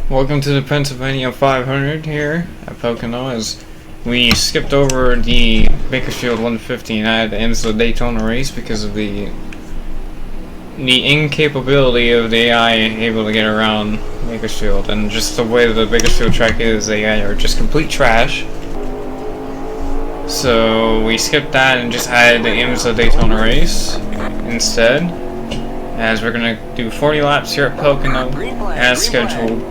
Welcome to the Pennsylvania 500 here at Pocono, as we skipped over the Bakersfield 150 and added the IMSA Daytona race because of the incapability of the AI able to get around Bakersfield, and just the way that the Bakersfield track is, the AI are just complete trash. So we skipped that and just added the IMSA Daytona race instead, as we're gonna do 40 laps here at Pocono as scheduled.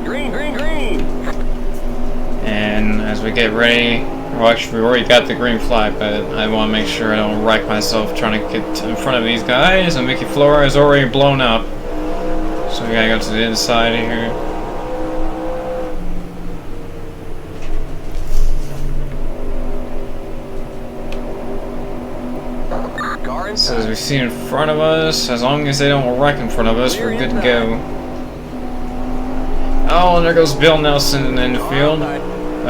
And as we get ready, well, actually we already got the green flag, but I want to make sure I don't wreck myself trying to get in front of these guys. And Mickey Flora is already blown up, so we gotta go to the inside here. So as we see in front of us, as long as they don't wreck in front of us, we're good to go. Oh, and there goes Bill Nelson in the field.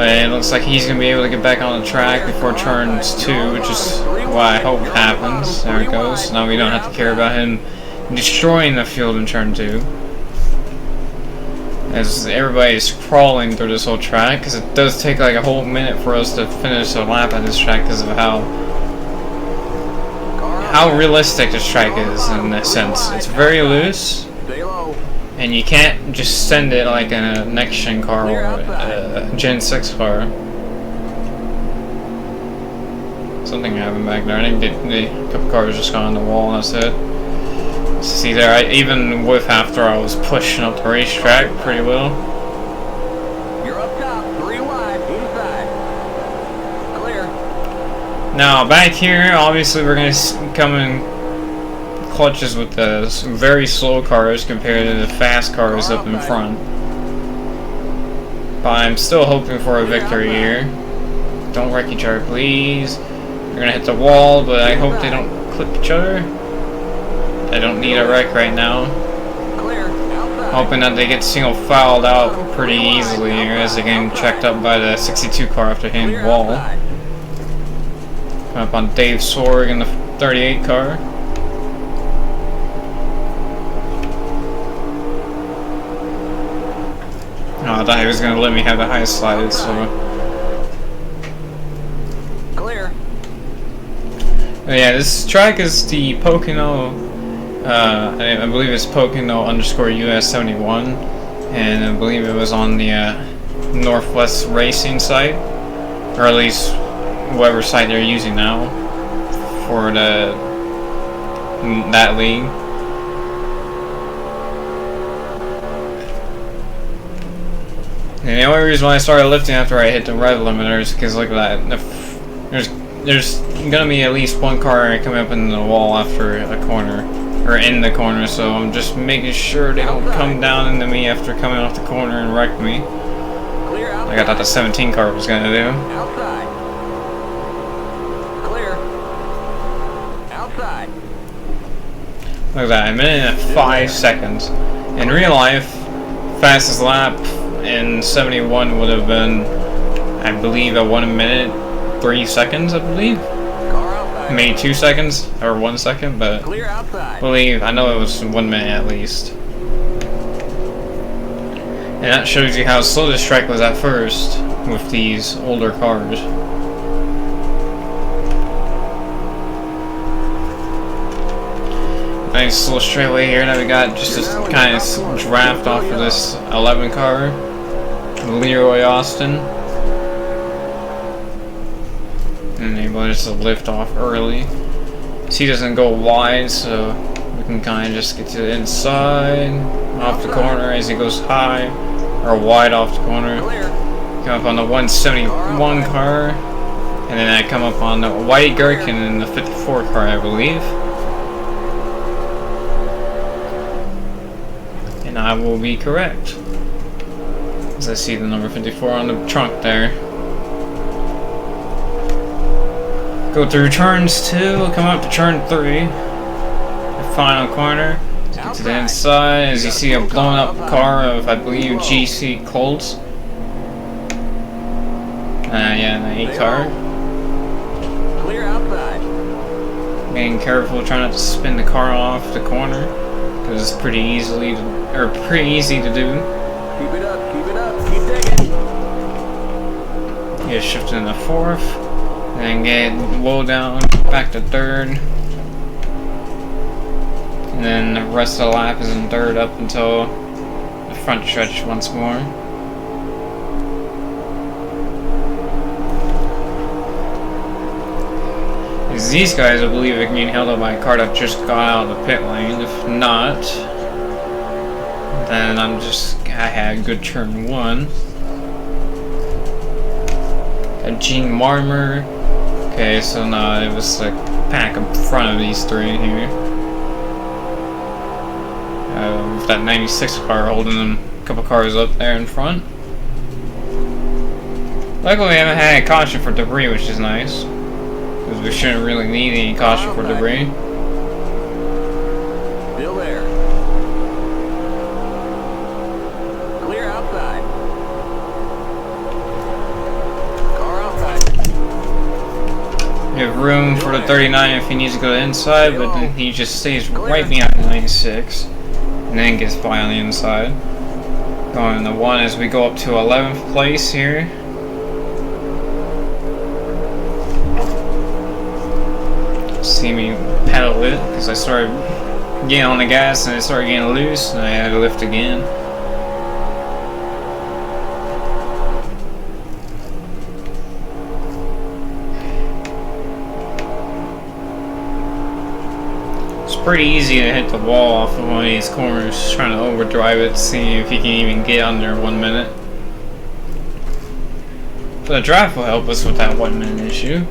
It looks like he's going to be able to get back on the track before turns 2, which is what I hope happens. There it goes. Now we don't have to care about him destroying the field in turn 2. As everybody's crawling through this whole track, because it does take like a whole minute for us to finish a lap at this track because of how realistic this track is in that sense. It's very loose, and you can't just send it like in a next-gen car or a Gen 6 car. Something happened back there. I think a couple cars just got on the wall, and that's it. See there, even with after I was pushing up the racetrack pretty well. You're up top, 3 wide, inside. Clear. Now back here, obviously we're going to come in clutches with the very slow cars compared to the fast cars up in front. But I'm still hoping for a victory here. Don't wreck each other, please. You're gonna hit the wall, but I hope they don't clip each other. I don't need a wreck right now. Hoping that they get single filed out pretty easily here as they get checked up by the 62 car after hitting the wall. Come up on Dave Sorg in the 38 car. Oh, I thought he was going to let me have the highest slide, so... Clear. Yeah, this track is the Pocono, I believe it's Pocono_US71, and I believe it was on the Northwest Racing site, or at least whatever site they're using now for that league. And the only reason why I started lifting after I hit the rev limiter is because look at that. There's gonna be at least one car coming up in the wall after a corner, or in the corner. So I'm just making sure they don't come down into me after coming off the corner and wreck me. Like I thought the 17 car was gonna do. Outside. Clear. Outside. Look at that, a minute and 5 seconds. In real life, fastest lap in 71 would have been, I believe, at 1 minute 3 seconds, I believe. Maybe 2 seconds or 1 second, but I know it was 1 minute at least. And that shows you how slow this track was at first with these older cars. Nice little straightaway here. Now we got just this kind of draft off of this 11 car. Leroy Austin, and able just to lift off early. So he doesn't go wide, so we can kind of just get to the inside, off the corner as he goes high, or wide off the corner. Come up on the 171 car, and then I come up on the white Gherkin in the 54 car, I believe. And I will be correct, as I see the number 54 on the trunk there. Go through turns 2, come up to turn 3. The final corner. Get to the inside as you see a blown up car of, I believe, GC Colts. Yeah, the 8 car. Clear outside. Being careful, try not to spin the car off the corner, because it's pretty easy to do. Keep it up, keep it up. Get shifted into fourth. Then get low down back to third. And then the rest of the lap is in third up until the front stretch once more. These guys, I believe, are being held up by a car that just got out of the pit lane. If not, then I had good turn one. A Gene Marmer. Okay, so now it was like pack in front of these three here. With that 96 car holding them a couple cars up there in front. Luckily, I haven't had a caution for debris, which is nice. Because we shouldn't really need any caution for debris. Still there. Clear outside. Car outside. You have room for the 39 if he needs to go inside, but then he just stays right behind the 96. And then gets by on the inside. Going to 1 as we go up to 11th place here. See me pedal it because I started getting on the gas and it started getting loose and I had to lift again. It's pretty easy to hit the wall off of one of these corners, trying to overdrive it, see if you can even get under 1 minute. But the draft will help us with that 1 minute issue.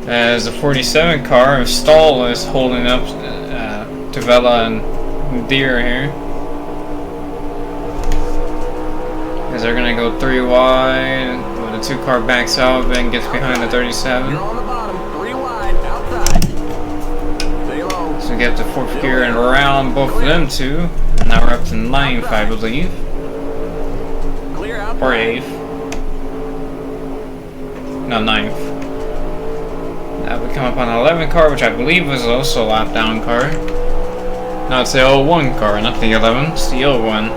As the 47 car of Stall is holding up Tavella and Deer here. As they're gonna go 3 wide, when the 2 car backs out, then gets behind the 37. You're on the bottom, 3 wide, outside. Stay low. So we get the 4th gear and around both of them two. And now we're up to 9th, I believe. Clear outside. Or 8th. No, 9th. Now we come up on the 11 car, which I believe was also a lap down car. No, it's the 01 car, not the 11, it's the 01.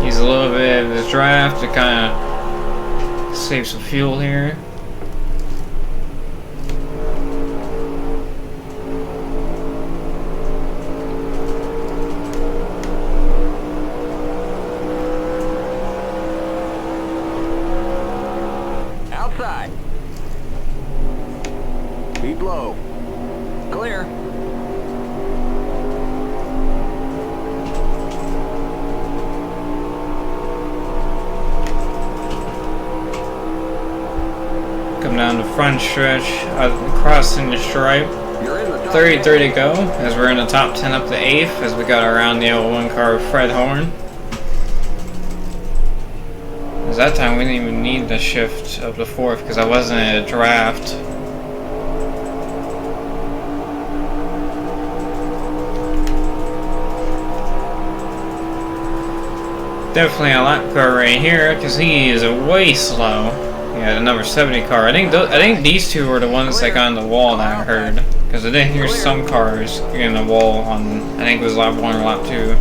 Use a little bit of the draft to kind of save some fuel here. Outside. Keep low. Clear. Come down the front stretch, crossing the stripe. You're in the top 33 to go, as we're in the top 10 up to 8th, as we got around the 01 car of Fred Horn. As that time we didn't even need the shift up to 4th, because I wasn't in a draft. Definitely a lap car right here, because he is way slow. Yeah, the number 70 car. I think these two were the ones that got on the wall that I heard, because I did hear some cars getting the wall on. I think it was lap 1 or lap 2.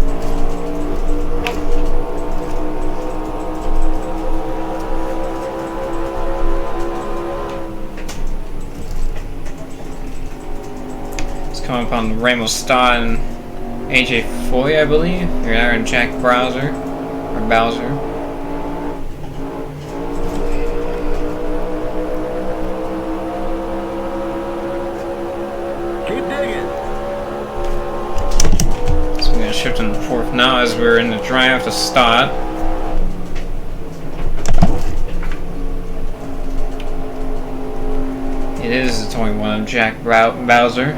It's coming up on Ramos Stott and AJ Foy, I believe. You're there in Jack Bowser. Keep digging. So we're gonna shift in the 4th now as we're in the draft to Stott. It is the 21 of Jack Bowser.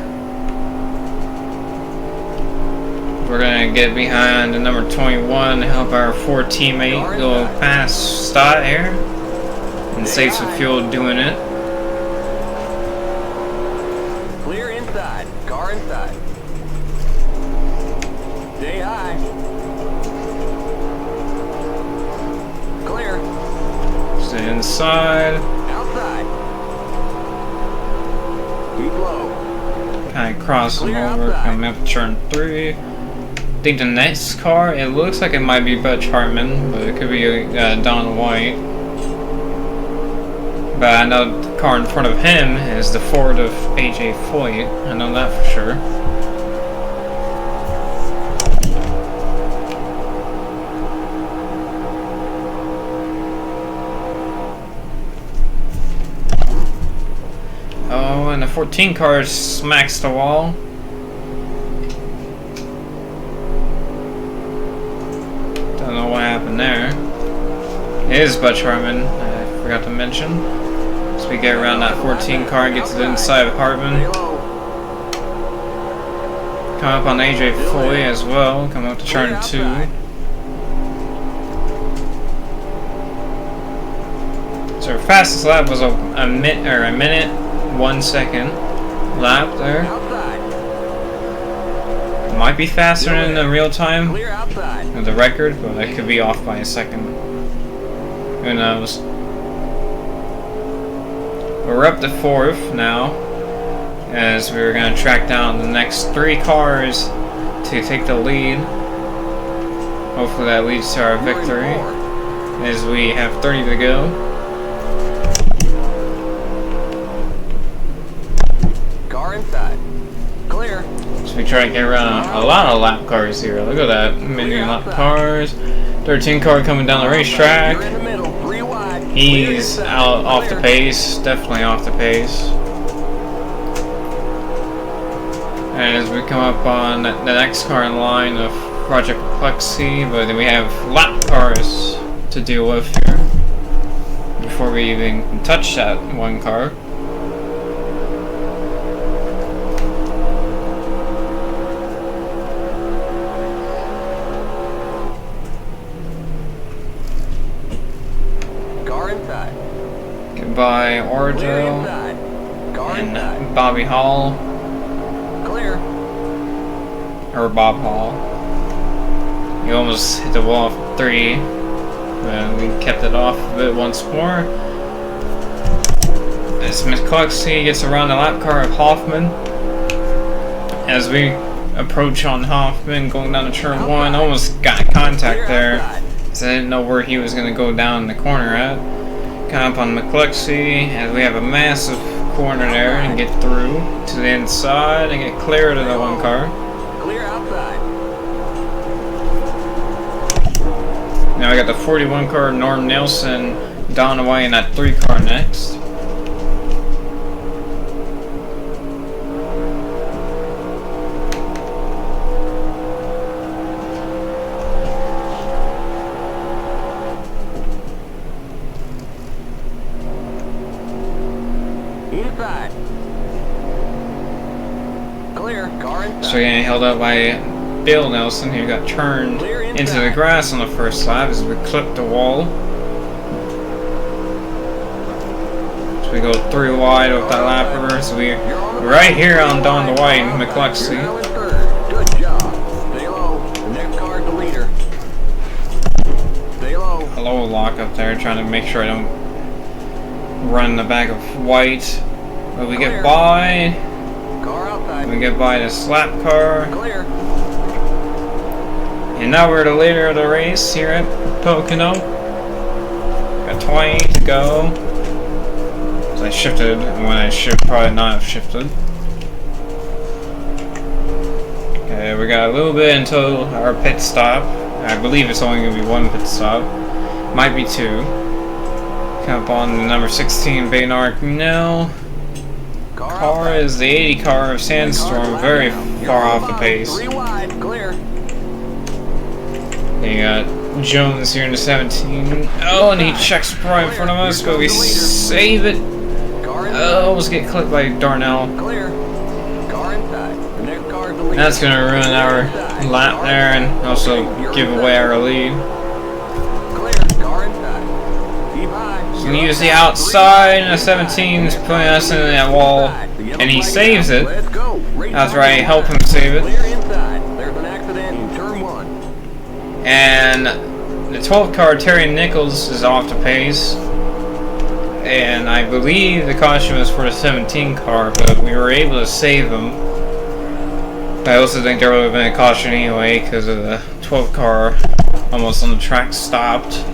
We're gonna get behind the number 21 to help our 4 teammate go past Stott here and save some fuel doing it. Clear inside. Car inside. Stay high. Clear. Stay inside. Outside. Keep low. Kind of cross them over, coming up to turn 3. I think the next car, it looks like it might be Butch Hartman, but it could be Don White. But I know the car in front of him is the Ford of AJ Foyt. I know that for sure. Oh, and the 14 car smacks the wall. Don't know what happened there. It is Butch Hartman, I forgot to mention. So we get around that 14 car and get to the inside of Hartman. Come up on AJ Foyt as well, come up to turn 2. So our fastest lap was a minute 1 second lap there. Might be faster than the real time of the record, but I could be off by a second. Who knows? We're up to 4th now, as we're going to track down the next 3 cars to take the lead. Hopefully that leads to our victory, as we have 30 to go. Car inside. Clear. So we try to get around a lot of lap cars here. Look at that, many lap cars. 13 car coming down the racetrack. He's out off the pace, definitely off the pace. And as we come up on the next car in line of Project Plexi, but then we have lap cars to deal with here before we even touch that one car. By Orjo and Bobby Hall. Clear. Or Bob Hall. You almost hit the wall of 3, and we kept it off a bit once more. As McCluskey gets around the lap car of Hoffman. As we approach on Hoffman going down to turn 1, almost got contact there. So I didn't know where he was going to go down in the corner at. Come up on McCluskey, as we have a massive corner there and get through to the inside and get clear to the one car. Clear outside. Now I got the 41 car, Norm Nelson, down away in that 3 car next. Inside. Clear. Car inside. So getting held up by Bill Nelson, who got turned into the grass on the first lap as we clipped the wall. So we go 3 wide with that lapper. So we're right here on Don the White and McCluskey. Good job. Stay low. The next car's the leader. Stay low. A low lock up there, trying to make sure I don't run the back of White. But we get by. Car outside. We get by the slap car. Clear. And now we're the leader of the race here at Pocono. Got 20 to go. So I shifted when I should probably not have shifted. Okay, we got a little bit until our pit stop. I believe it's only going to be 1 pit stop. Might be 2. Come up on the number 16 Baynard now. Car is the 80 car of Sandstorm, very far off the pace. 3 wide. Clear. You got Jones here in the 17. Oh, and he checks right in front of us, but we save it. Oh, almost get clipped by Darnell. Clear. Car inside. The next car's the leader. That's going to ruin our lap there and also give away our lead. Clear. Car inside. Keep high. So we use the outside, and the 17 is putting us in that wall, and he saves it. That's right, help him save it. Clear inside. There's an accident in turn 1. And the 12th car, Terry Nichols, is off the pace. And I believe the caution was for the 17 car, but we were able to save him. I also think there would have been a caution anyway, because of the 12th car almost on the track stopped.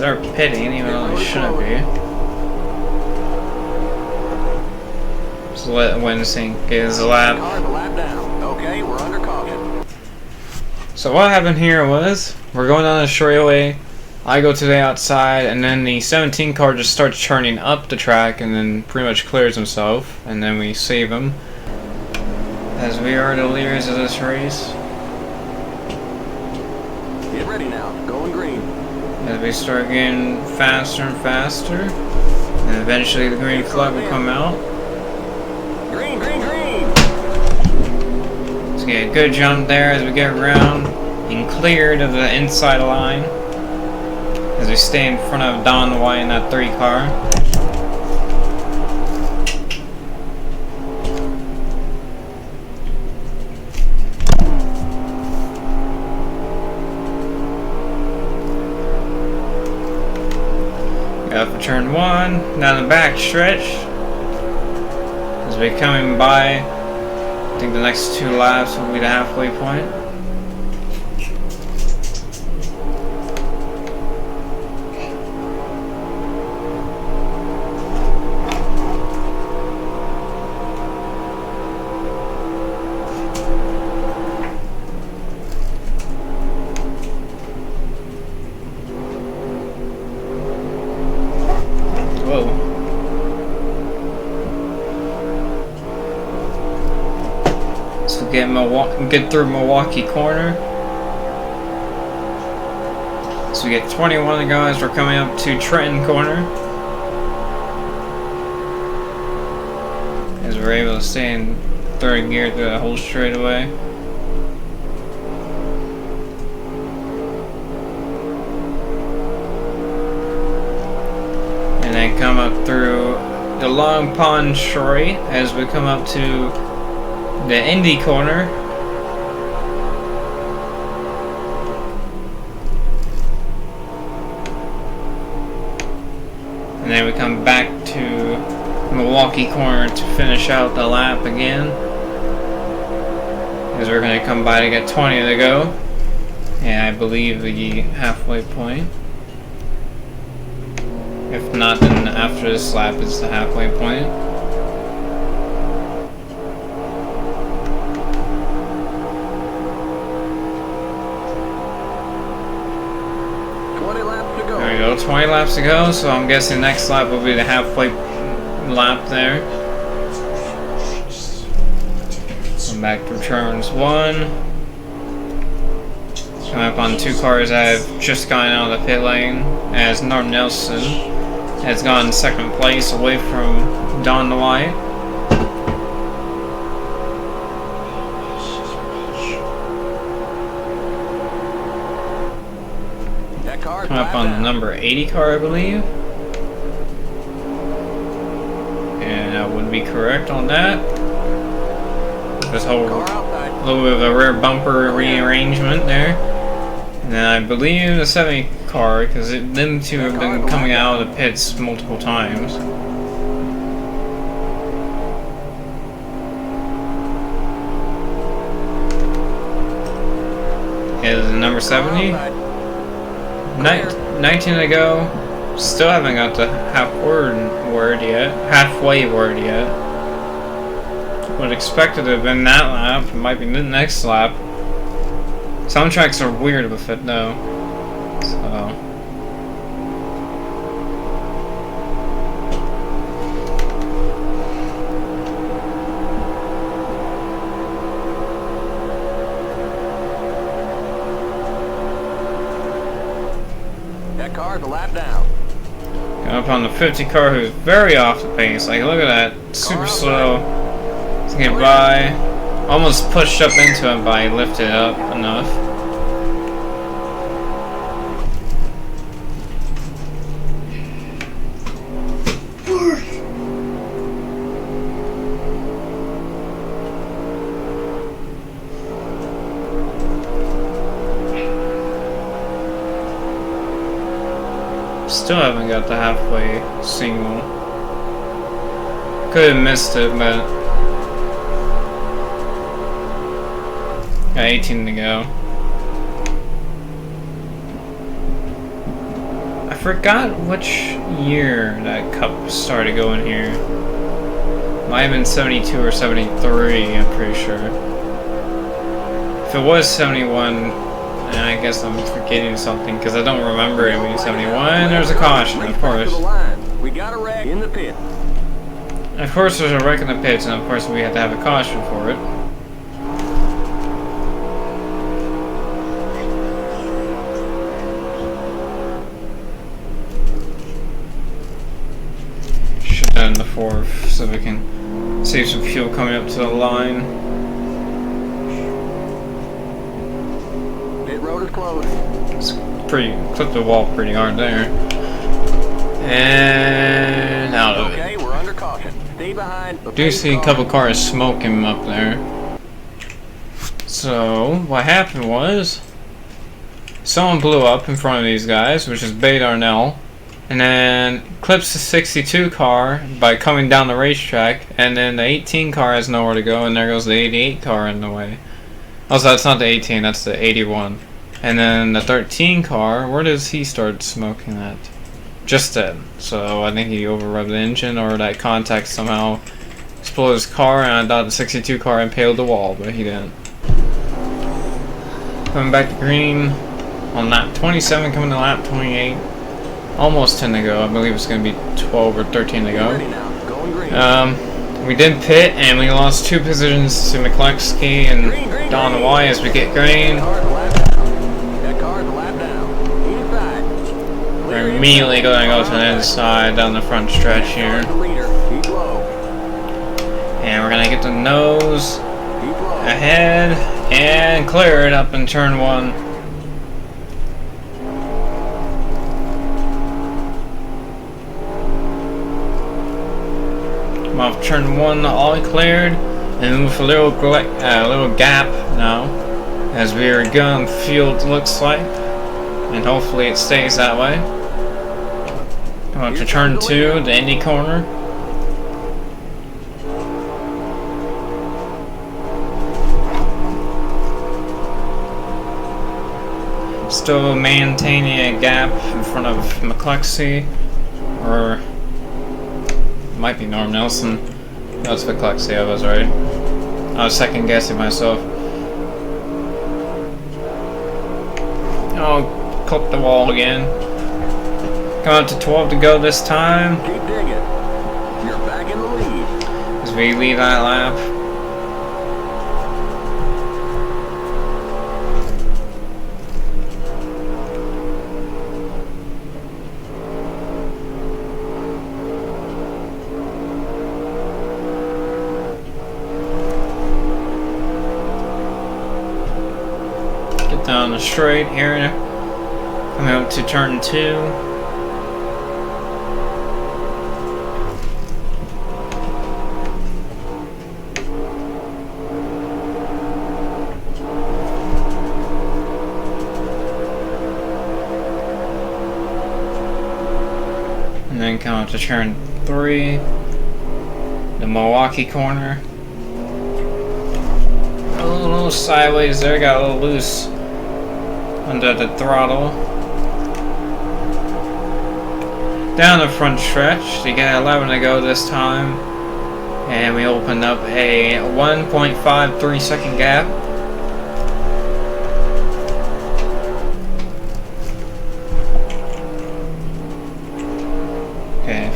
they're pitting even though they shouldn't be. Just let Winsync get his lap. Okay, we're under caution. So what happened here was, we're going down the straightaway, I go to the outside, and then the 17 car just starts churning up the track and then pretty much clears himself, and then we save him. As we are the leaders of this race. Get ready now, going green. As we start getting faster and faster, and eventually the green flag will come out. Green, green, green! Let's get a good jump there as we get around and cleared of the inside line. As we stay in front of Don White in that 3 car. Got for turn 1, down the back stretch. As we're coming by, I think the next 2 laps will be the halfway point. Get through Milwaukee corner. So we get 21 to go as we're coming up to Trenton corner. As we're able to stay in 3rd gear through the whole straightaway. And then come up through the Long Pond Straight as we come up to the Indy corner. And then we come back to Milwaukee corner to finish out the lap again. As we're going to come by to get 20 to go. And I believe the halfway point. If not, then after this lap is the halfway point. There we go, 20 laps to go, so I'm guessing next lap will be the halfway lap there. Come back to turns 1. Coming up on 2 cars that have just gotten out of the pit lane, as Norm Nelson has gone 2nd place away from Don White. Coming up on the number 80 car, I believe. And I would be correct on that. This whole little bit of a rear bumper rearrangement there. And then I believe the 70 car, because them two have been coming out of the pits multiple times. Is number 70. 19 to go. Still haven't got the halfway word yet. Would expect it to have been that lap. It might be the next lap. Some tracks are weird with it though. So. The lap down. Got up on the 50 car who's very off the pace. Like, look at that. Super slow. Let's get by. Almost pushed up into him, but I lifted up enough. Still haven't got the halfway single. Could have missed it, but got 18 to go. I forgot which year that cup started going here. Might have been 72 or 73, I'm pretty sure. If it was 71, I guess I'm forgetting something because I don't remember it being 71. There's a caution, of course. We got a wreck in the pit. Of course there's a wreck in the pits, and of course we have to have a caution for it. Should end the 4th so we can save some fuel coming up to the line. Pit road is closed. It's pretty, clipped the wall pretty hard there. And out of it. Okay, we're under caution. Stay behind. Do see a couple cars smoking up there. So what happened was someone blew up in front of these guys, which is Bait Arnell, and then clips the 62 car by coming down the racetrack, and then the 18 car has nowhere to go, and there goes the 88 car in the way. Also, that's not the 18, that's the 81. And then the 13 car, where does he start smoking at? Just dead. So I think he overrevved the engine, or that contact somehow exploded his car, and I thought the 62 car impaled the wall, but he didn't. Coming back to green on lap 27, coming to lap 28. Almost 10 to go. I believe it's going to be 12 or 13 to go. We did pit, and we lost 2 positions to McCluskey and Don Y as we get green. We're immediately going to go to the inside down the front stretch here. And we're going to get the nose ahead and clear it up in turn 1. Come off turn 1, all cleared, and with a little gap now as we are gun fueled, looks like, and hopefully it stays that way. Come up to turn 2, the Indy corner. Still maintaining a gap in front of McCluskey, or it might be Norm Nelson. No, it's McCluskey, I was right. I was second guessing myself. Oh, clip the wall again. Come up to 12 to go this time. Keep digging. You're back in the lead. As we leave that lap. Get down the straight here. Coming up to turn 2. And then come up to turn 3, the Milwaukee corner. A little sideways there, got a little loose under the throttle. Down the front stretch, you get 11 to go this time, and we open up a 1.53 second gap.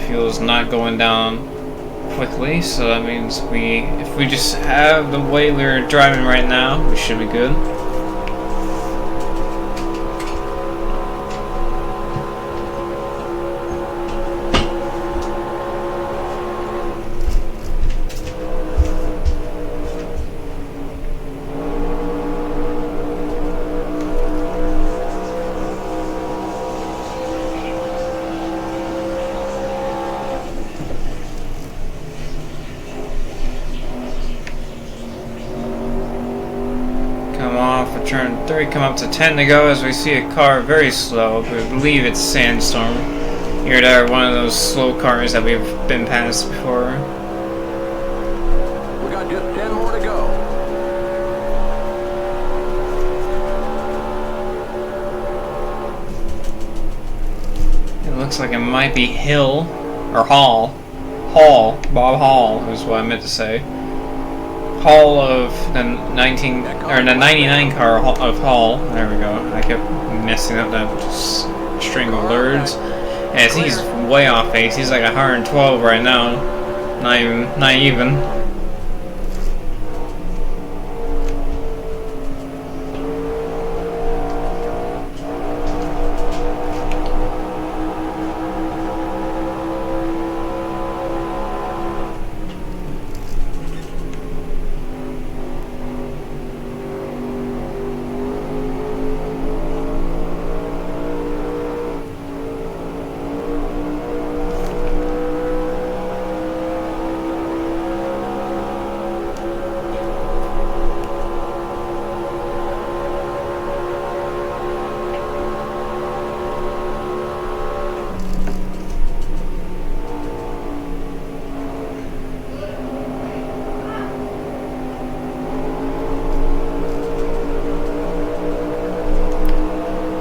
Fuel's not going down quickly, so that means if we just have the way we're driving right now, we should be good. Turn 3, come up to 10 to go as we see a car very slow. We believe it's Sandstorm. Here they are, one of those slow cars that we've been past before. We got just 10 more to go. looks like it might be Hill or Hall. Hall, Bob Hall is what I meant to say. Hall of the 99 car of Hall. There we go. I kept messing up that string of words. And he's way off base. He's like 112 right now. Not even.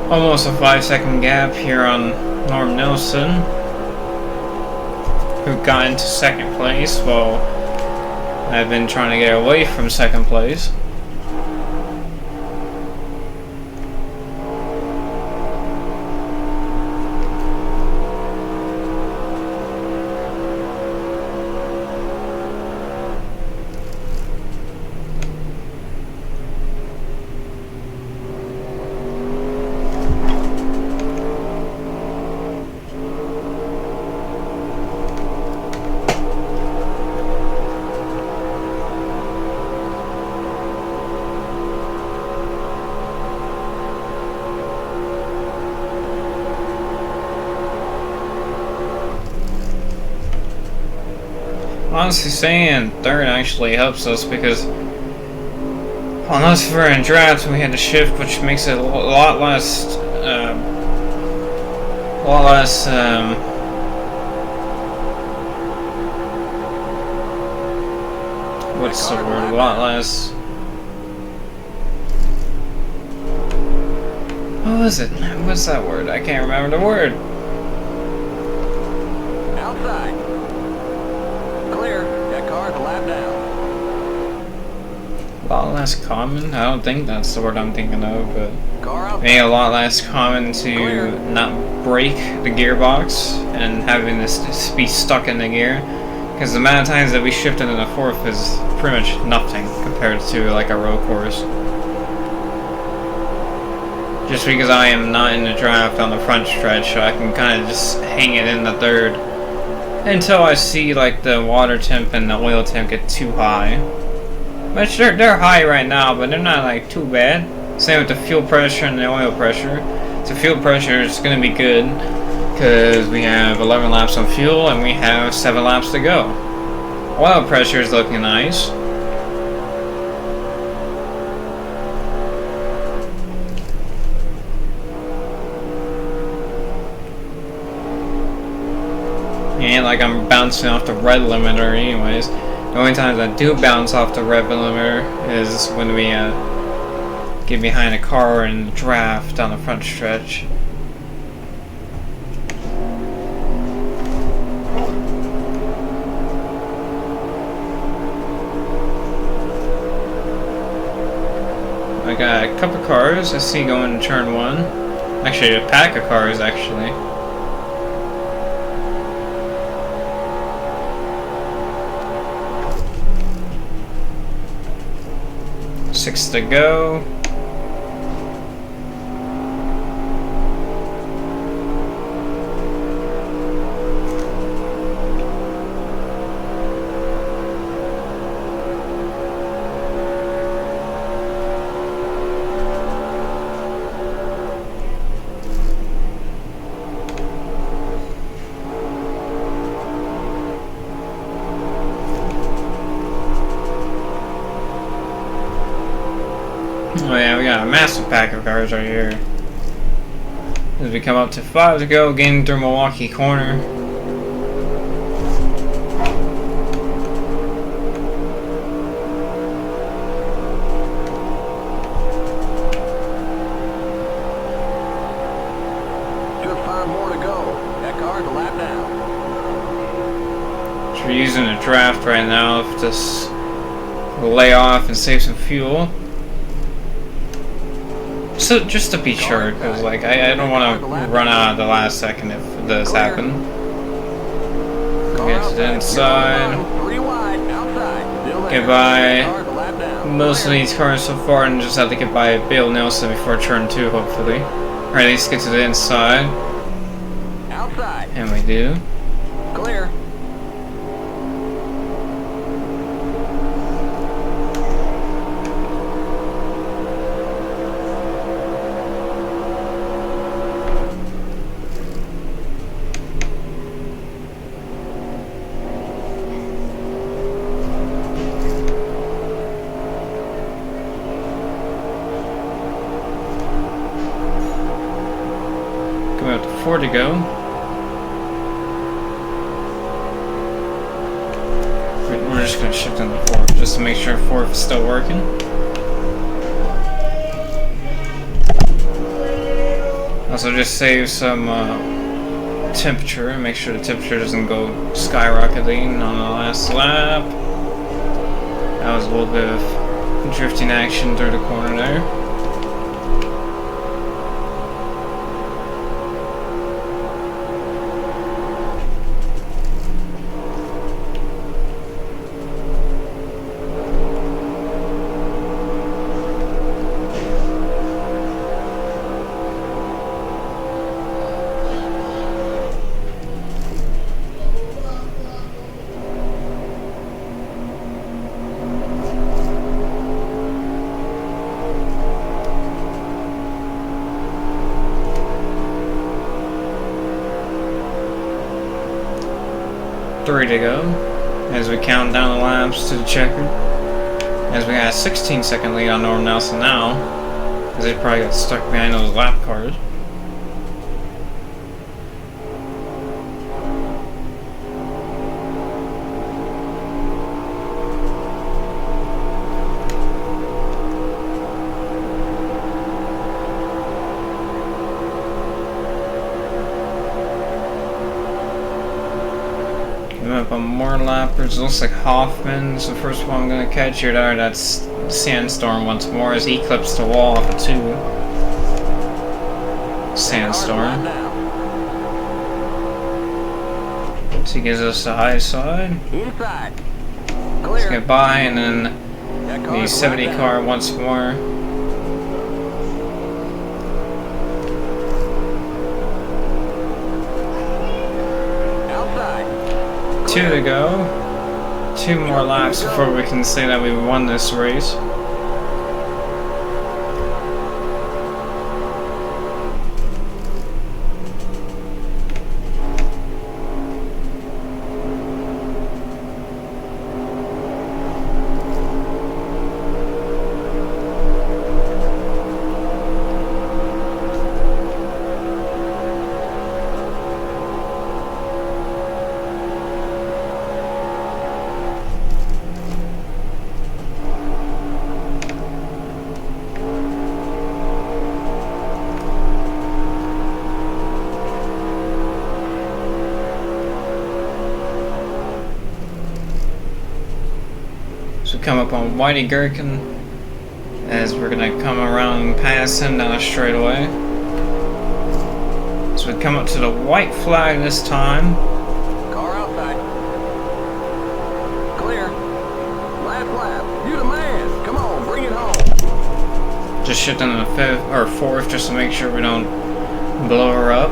Almost a 5-second gap here on Norm Nelson, who got into second place while I've been trying to get away from second place. Honestly, saying third actually helps us because unless we're in drafts, we had to shift, which makes it a lot less, what's the word? A lot less. What was it? What's that word? I can't remember the word. Outside. Clear. That car's a lap down. A lot less common? I don't think that's the word I'm thinking of, but Car out. maybe a lot less common to not break the gearbox and having this be stuck in the gear. Because the amount of times that we shifted in the fourth is pretty much nothing compared to like a road course. Just because I am not in the draft on the front stretch, so I can kind of just hang it in the third until I see like the water temp and the oil temp get too high. Which they're high right now, but they're not like too bad. Same with the fuel pressure and the oil pressure. So fuel pressure is going to be good because we have 11 laps on fuel and we have 7 laps to go. Oil pressure is looking nice. And like I'm bouncing off the red limiter anyways. The only times I do bounce off the red limiter is when we get behind a car and draft on the front stretch. I got a couple cars I see going to turn 1. Actually, a pack of cars actually. Six to go. Oh yeah, we got a massive pack of cars right here. As we come up to 5 to go, getting through Milwaukee corner. You have 5 more to go. That draft right now. Just lay off and save some fuel. So just to be sure, because like I don't want to run out at the last second if this happens. Get to the inside. Get by most of these cars so far, and just have to get by Bill Nelson before turn 2, hopefully. Or at least get to the inside. And we do. Clear. Coming up to 4 to go. We're just going to shift into 4 just to make sure 4 is still working. Also just save some temperature and make sure the temperature doesn't go skyrocketing on the last lap. That was a little bit of drifting action through the corner there. Three to go as we count down the laps to the checker. As we got a 16-second lead on Norm Nelson now, because they probably got stuck behind those lap cars. Up on more lappers. It looks like Hoffman's the first one I'm going to catch here. There, that's Sandstorm once more as he clips the wall off of 2. Sandstorm. So he gives us the high side. Let's get by, and then the 70 car once more. Two to go. 2 more laps before we can say that we won this race. Come up on Whitey Gherkin as we're gonna come around and pass him down a straightaway. So we come up to the white flag this time. Car outside. Clear. Last lap. You the man. Come on, bring it home. Just shifting to the 5th or 4th just to make sure we don't blow her up.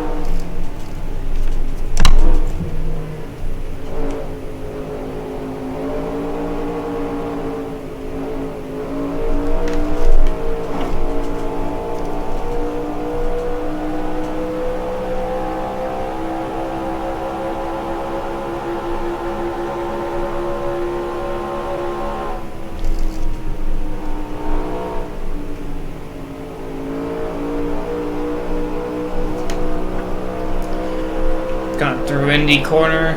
Got through Indy corner,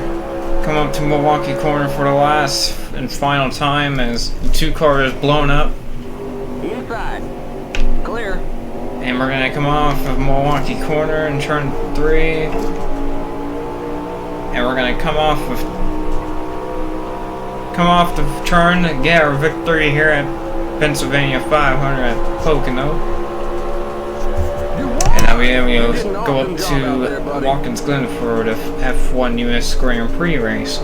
come up to Milwaukee corner for the last and final time as the 2 car is blown up. Inside. Clear. And we're gonna come off of Milwaukee corner in turn 3. And we're gonna come off of come off the turn and get our victory here at Pennsylvania 500 at Pocono. And now we'll go up to Watkins Glen for the F1 US Grand Prix race.